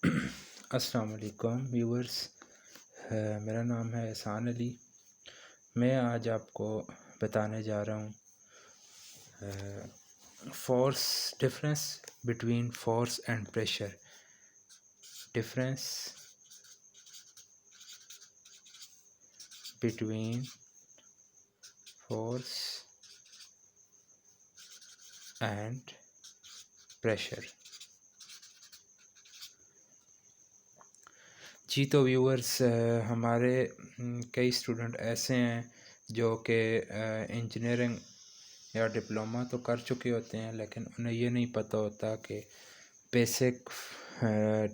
अस्सलाम वालेकुम व्यूअर्स। मेरा नाम है एहसान अली। मैं आज आपको बताने जा रहा हूँ force difference between force and pressure. Difference between force and pressure. जी तो व्यूअर्स, हमारे कई स्टूडेंट ऐसे हैं जो कि इंजीनियरिंग या डिप्लोमा तो कर चुके होते हैं, लेकिन उन्हें ये नहीं पता होता कि बेसिक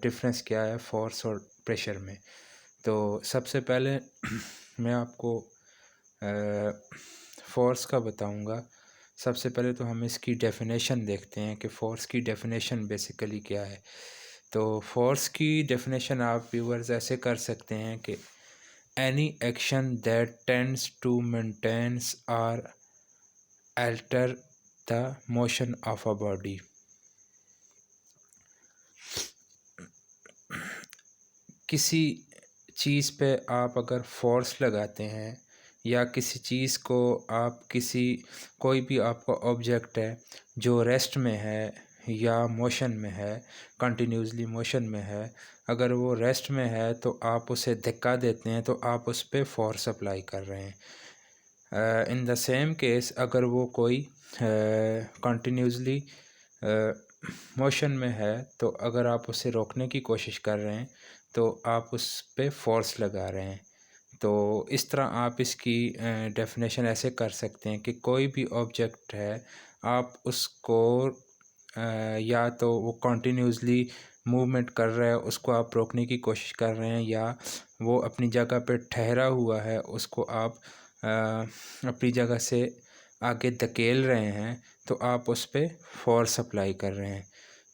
डिफरेंस क्या है फोर्स और प्रेशर में। तो सबसे पहले मैं आपको फोर्स का बताऊंगा। सबसे पहले तो हम इसकी डेफिनेशन देखते हैं कि फ़ोर्स की डेफिनेशन बेसिकली क्या है। तो फोर्स की डेफिनेशन आप व्यूअर्स ऐसे कर सकते हैं कि any action that tends to maintains or alter the motion of a body. किसी चीज़ पे आप अगर फोर्स लगाते हैं या किसी चीज़ को आप कोई भी आपका ऑब्जेक्ट है जो रेस्ट में है या मोशन में है, कंटिन्यूसली मोशन में है, अगर वो रेस्ट में है तो आप उसे धक्का देते हैं तो आप उस पर फोर्स अप्लाई कर रहे हैं। इन द सेम केस अगर वो कोई कंटिन्यूसली मोशन में है तो अगर आप उसे रोकने की कोशिश कर रहे हैं तो आप उस पे फोर्स लगा रहे हैं। तो इस तरह आप इसकी डेफिनेशन ऐसे कर सकते हैं कि कोई भी ऑब्जेक्ट है, आप उसको या तो वो कंटिन्यूसली मूवमेंट कर रहा है, उसको आप रोकने की कोशिश कर रहे हैं, या वो अपनी जगह पे ठहरा हुआ है, उसको आप अपनी जगह से आगे धकेल रहे हैं, तो आप उस पर फोर्स अप्लाई कर रहे हैं।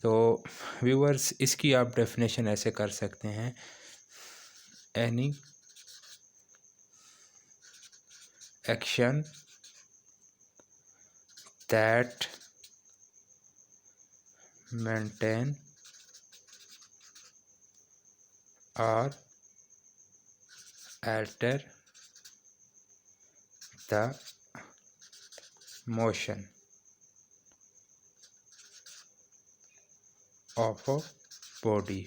तो व्यूअर्स, इसकी आप डेफिनेशन ऐसे कर सकते हैं, एनी एक्शन दैट मेंटेन और alter the motion of a body।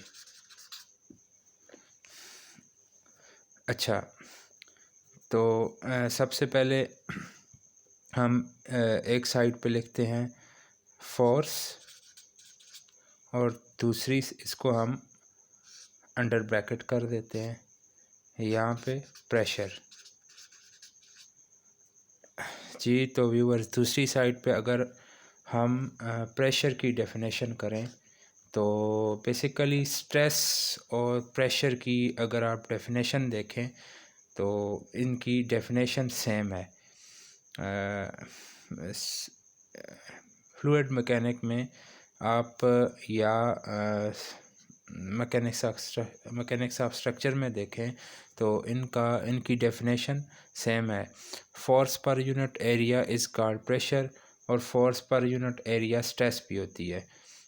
अच्छा, तो सबसे पहले हम एक साइड पे लिखते हैं फोर्स और दूसरी इसको हम अंडर ब्रैकेट कर देते हैं यहाँ पे प्रेशर। जी तो व्यूअर्स, दूसरी साइड पे अगर हम प्रेशर की डेफिनेशन करें तो बेसिकली स्ट्रेस और प्रेशर की अगर आप डेफिनेशन देखें तो इनकी डेफिनेशन सेम है। फ्लूइड मैकेनिक में आप या मैकेनिक्स ऑफ स्ट्रक्चर में देखें तो इनकी डेफिनेशन सेम है। Force per unit area is called pressure और force per unit area stress भी होती है।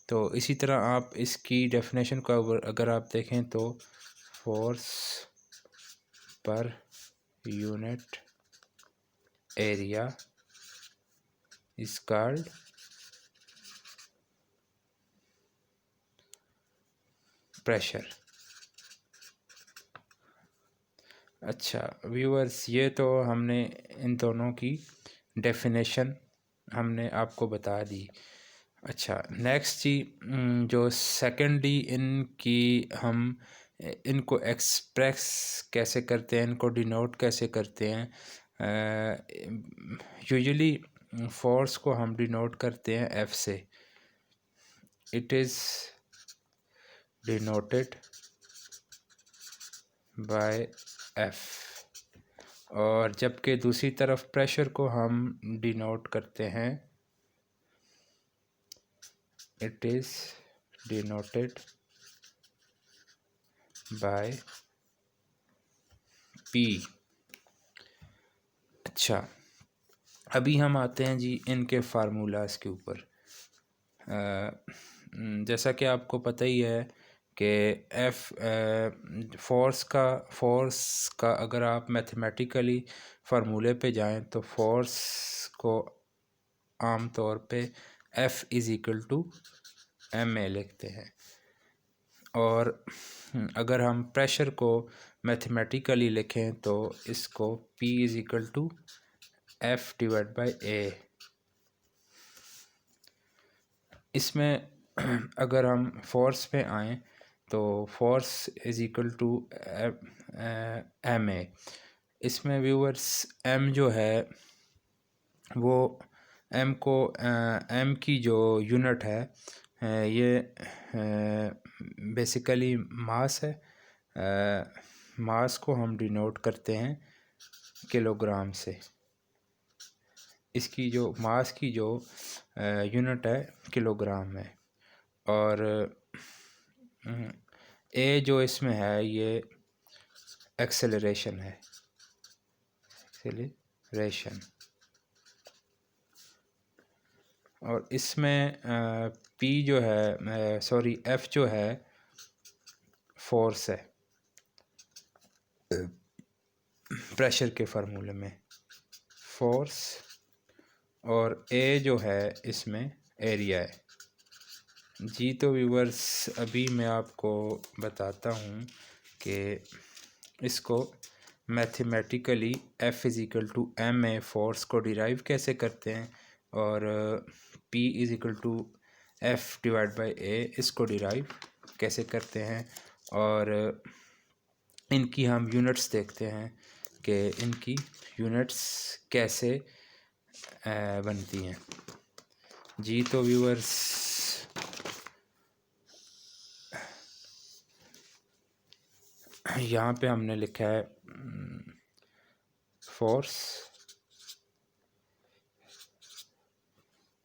तो इसी तरह आप इसकी डेफिनेशन को अगर आप देखें तो force per unit area is called pressure. अच्छा व्यूअर्स, ये तो हमने इन दोनों की डेफिनेशन हमने आपको बता दी। अच्छा नेक्स्ट जी, जो सेकेंडली इनकी हम इनको एक्सप्रेस कैसे करते हैं, इनको डिनोट कैसे करते हैं। यूजुअली फोर्स को हम डिनोट करते हैं एफ से। It is denoted by F. और जबकि दूसरी तरफ प्रेशर को हम डिनोट करते हैं, it is denoted by P. अच्छा, अभी हम आते हैं जी इनके फार्मूलाज के ऊपर। जैसा कि आपको पता ही है कि फोर्स का अगर आप मैथमेटिकली फार्मूले पे जाएं तो फोर्स को आम तौर पे F is equal to M a लिखते हैं, और अगर हम प्रेशर को मैथमेटिकली लिखें तो इसको P is equal to F divide by A. इसमें अगर हम फोर्स पे आएँ तो force is equal to M A. इसमें व्यूअर्स एम जो है वो एम की जो यूनिट है ये बेसिकली मास है। मास को हम डिनोट करते हैं किलोग्राम से। इसकी जो मास की जो यूनिट है किलोग्राम है, और ए जो इसमें है ये एक्सेलरेशन है, एक्सेलरेशन। और इसमें पी जो है सॉरी एफ जो है फोर्स है प्रेशर के फार्मूले में, फोर्स, और ए जो है इसमें एरिया है। जी तो व्यूवर्स अभी मैं आपको बताता हूँ कि इसको mathematically F is equal to M A force को डिराइव कैसे करते हैं, और P is equal to F divide by A इसको डिराइव कैसे करते हैं, और इनकी हम यूनिट्स देखते हैं कि इनकी यूनिट्स कैसे बनती हैं। जी तो व्यूअर्स यहाँ पे हमने लिखा है फोर्स,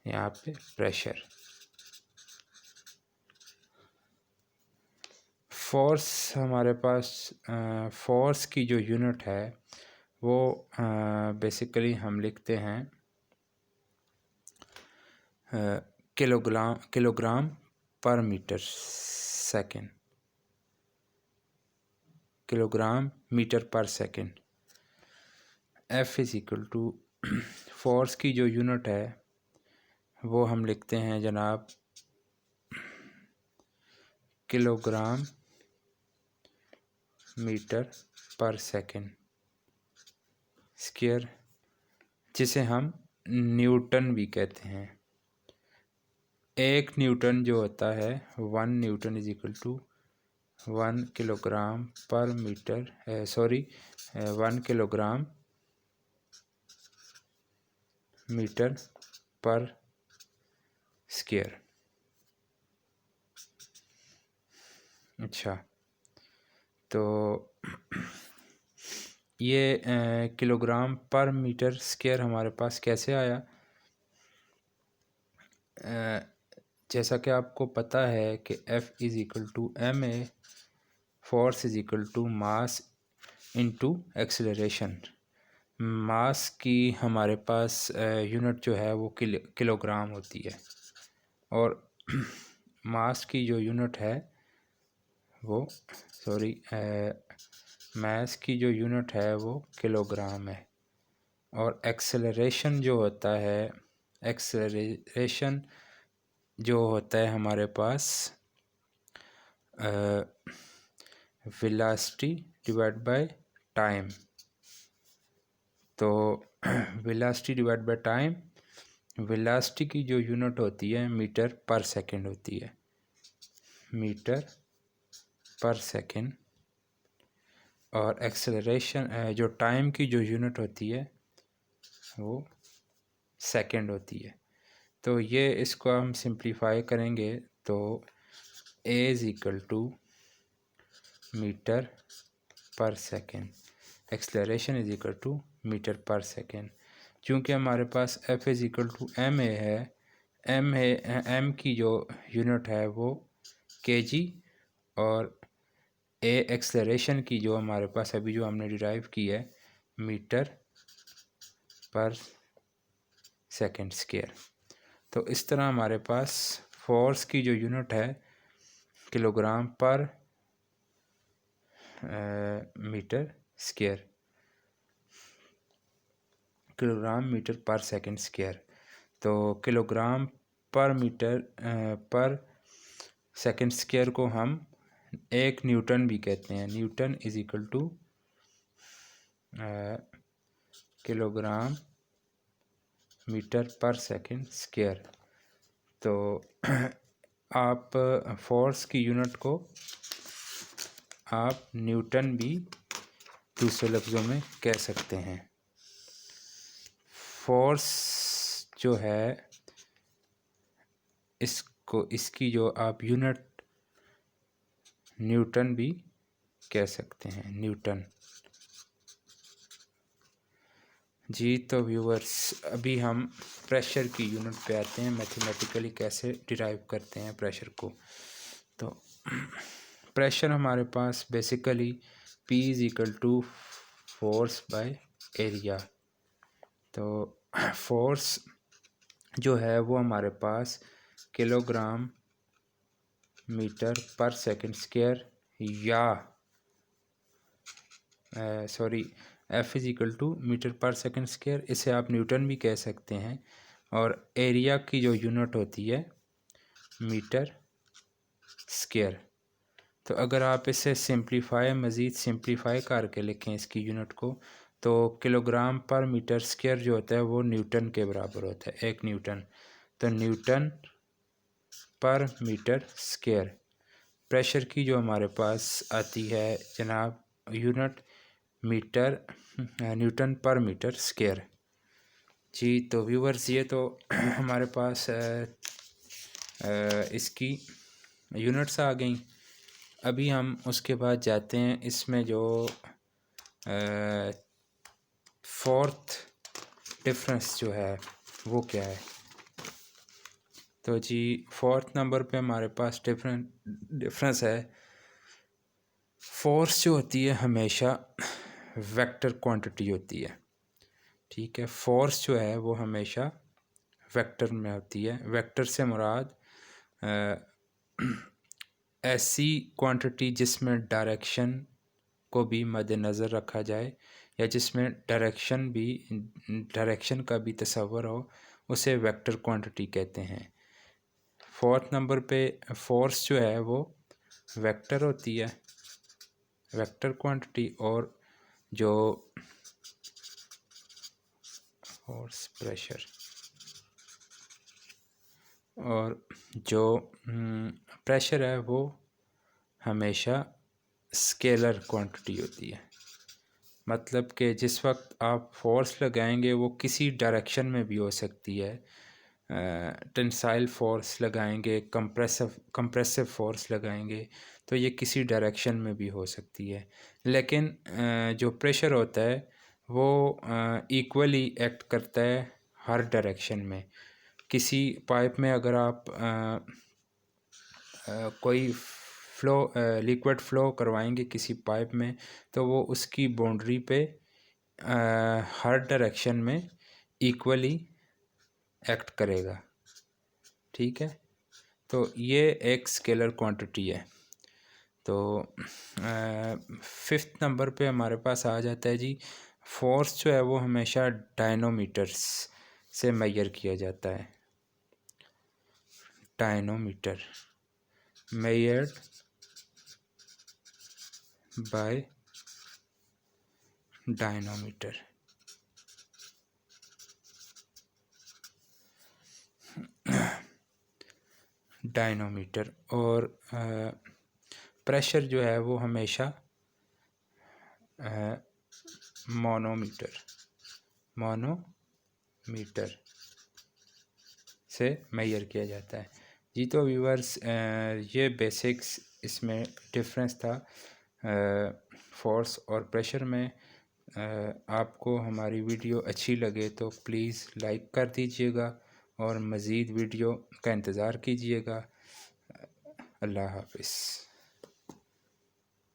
यहाँ पे प्रेशर। फोर्स हमारे पास फोर्स की जो यूनिट है वो बेसिकली हम लिखते हैं kilogram per metre second, kilogram metre per second. F is equal to force की जो यूनिट है वो हम लिखते हैं जनाब kilogram metre per second square, जिसे हम न्यूटन भी कहते हैं। एक न्यूटन जो होता है 1 newton is equal to 1 kilogram per metre 1 kilogram metre per square. अच्छा, तो ये किलोग्राम पर मीटर स्क्वायर हमारे पास कैसे आया? जैसा कि आपको पता है कि F is equal to M A, force is equal to mass into acceleration. Mass की हमारे पास यूनिट जो है वो किलोग्राम होती है, और मास की जो यूनिट है वो मास की जो यूनिट है वो किलोग्राम है। और एक्सेलरेशन जो होता है, एक्सेलरेशन जो होता है हमारे पास वेलोसिटी डिवाइड बाय टाइम। तो velocity divide by time, velocity की जो यूनिट होती है मीटर पर सेकंड होती है, मीटर पर सेकंड। और एक्सेलरेशन जो टाइम की जो यूनिट होती है वो सेकंड होती है। तो ये इसको हम सिंप्लीफाई करेंगे तो A is equal to metre per second, acceleration is equal to metre per second. चूँकि हमारे पास F is equal to M A है, एम की जो यूनिट है वो kg, और A एक्सेलरेशन की जो हमारे पास अभी जो हमने डिराइव की है मीटर पर सेकेंड स्क्वायर। तो इस तरह हमारे पास फोर्स की जो यूनिट है kilogram per metre square, kilogram metre per second square. तो kilogram per metre per second square को हम 1 न्यूटन भी कहते हैं। Newton is equal to kilogram metre per second square. तो आप फोर्स की यूनिट को आप न्यूटन भी दूसरे लफ्ज़ों में कह सकते हैं। फोर्स जो है इसकी जो आप यूनिट न्यूटन भी कह सकते हैं, न्यूटन। जी तो व्यूअर्स, अभी हम प्रेशर की यूनिट पे आते हैं, मैथमेटिकली कैसे डिराइव करते हैं प्रेशर को। तो प्रेशर हमारे पास basically P is equal to force by area. तो फोर्स जो है वो हमारे पास kilogram metre per second square या F is equal to metre per second square, इसे आप न्यूटन भी कह सकते हैं। और एरिया की जो यूनिट होती है मीटर स्क्वायर। तो अगर आप इसे मज़ीद सिंप्लीफाई करके लिखें इसकी यूनिट को, तो किलोग्राम पर मीटर स्क्वायर जो होता है वो न्यूटन के बराबर होता है, 1 न्यूटन। तो न्यूटन पर मीटर स्क्वायर प्रेशर की जो हमारे पास आती है जनाब यूनिट न्यूटन पर मीटर स्क्वायर। जी तो व्यूअर्स, ये तो हमारे पास इसकी यूनिट्स आ गई। अभी हम उसके बाद जाते हैं इसमें जो फोर्थ डिफरेंस जो है वो क्या है। तो जी फोर्थ नंबर पे हमारे पास डिफरेंस है, फोर्स जो होती है हमेशा वेक्टर क्वांटिटी होती है। ठीक है, फोर्स जो है वो हमेशा वेक्टर में होती है। वेक्टर से मुराद ऐसी क्वांटिटी जिसमें डायरेक्शन को भी मद्देनज़र रखा जाए या जिसमें डायरेक्शन का भी तस्वर हो, उसे वेक्टर क्वांटिटी कहते हैं। फोर्थ नंबर पे फोर्स जो है वो वेक्टर होती है, वेक्टर क्वांटिटी। और जो फोर्स प्रेशर और जो प्रेशर है वो हमेशा स्केलर क्वांटिटी होती है। मतलब कि जिस वक्त आप फोर्स लगाएंगे वो किसी डायरेक्शन में भी हो सकती है। टेंसाइल फोर्स लगाएंगे, कंप्रेसिव फोर्स लगाएंगे, तो ये किसी डायरेक्शन में भी हो सकती है। लेकिन जो प्रेशर होता है वो इक्वली एक्ट करता है हर डायरेक्शन में। किसी पाइप में अगर आप कोई लिक्विड फ़्लो करवाएंगे किसी पाइप में, तो वो उसकी बाउंड्री पे हर डायरेक्शन में इक्वली एक्ट करेगा। ठीक है, तो ये एक स्केलर क्वांटिटी है। तो फिफ्थ नंबर पे हमारे पास आ जाता है जी, फोर्स जो है वो हमेशा डायनोमीटर्स से मेजर किया जाता है। Dynamometer measured by dynamometer. Dynamometer और प्रेशर जो है वो हमेशा मोनोमीटर से मेजर किया जाता है। जी तो व्यूअर्स, ये बेसिक्स इसमें डिफरेंस था फोर्स और प्रेशर में। आपको हमारी वीडियो अच्छी लगे तो प्लीज़ लाइक कर दीजिएगा और मज़ीद वीडियो का इंतज़ार कीजिएगा। अल्लाह हाफ़िज़।